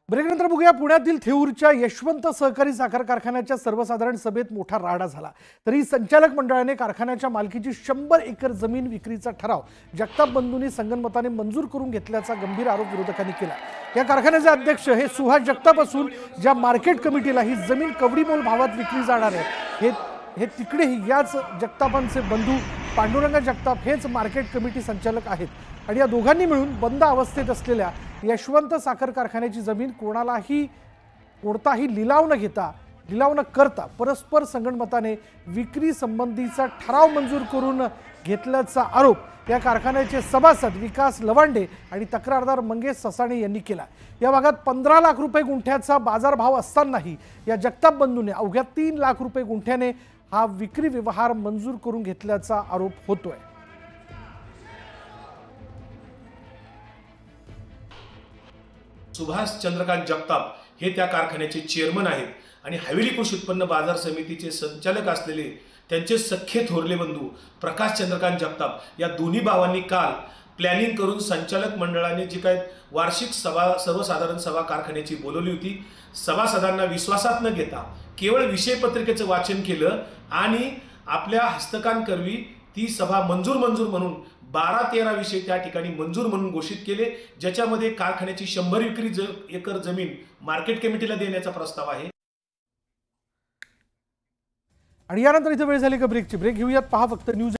ब्रेकनंतर बघूया पुण्यातील थेऊरच्या यशवंत सहकारी साखर कारखान्याच्या सर्वसाधारण सभेत मोठा राडा झाला। तरी संचालक मंडळाने कारखान्याच्या मालकीची 100 एकर जमीन विक्रीचा ठराव जगताप बंधूंनी संगनमताने मंजूर करून घेतल्याचा गंभीर आरोप विरोधकांनी केला। या कारखान्याचे अध्यक्ष हे सुहास जगताप असून ज्या मार्केट कमिटीला ही जमीन कवडीमोल भावात विकली जाणार आहे हे तिकडेही याच जगतापांचे बंधू पांडुरंग जगताप हेच मार्केट कमिटी संचालक आहेत आणि या दोघांनी मिळून बंद अवस्थेत असलेल्या यशवंत साखर कारखान्याची जमीन कोणताही लिलाव न करता परस्पर संगनमताने विक्री संबंधीचा ठराव मंजूर करून घेतल्याचा आरोप या कारखान्याचे सभासद विकास लवांडे आणि तक्रारदार मंगेश ससाणे यांनी केला। या भागात 15 लाख रुपये गुंठ्याचा बाजारभाव असतानाही या जगताप बंधूंनी अवघ्या 3 लाख रुपये गुंठ्याने हा विक्री व्यवहार मंजूर करून घेतल्याचा आरोप होतोय। सुभाष चंद्रकांत जगताप हे त्या कारखान्याचे चेअरमन आहेत आणि हवेली कृषी उत्पन्न बाजार समितीचे संचालक असलेले त्यांचे सख्खे थोरले बंधू प्रकाश चंद्रकांत जगताप या दोन्ही भावांनी काल प्लॅनिंग करून संचालक मंडळाने जी काय वार्षिक सर्वसाधारण सभा कारखान्याची बोलवली होती, सभासदांना विश्वासात न घेता केवळ विषय पत्रिकेचं वाचन केलं आणि आपल्या हस्तकांकरवी ती सभा मंजूर म्हणून 12-13 विषय त्या ठिकाणी मंजूर म्हणून घोषित केले, ज्याच्यामध्ये कारखान्याची 100 एकर जमीन मार्केट कमिटीला देण्याचा प्रस्ताव आहे। आणि यानंतर इथे वेळ झाली का ब्रेकची। ब्रेक घेऊयात, पहा फक्त न्यूज।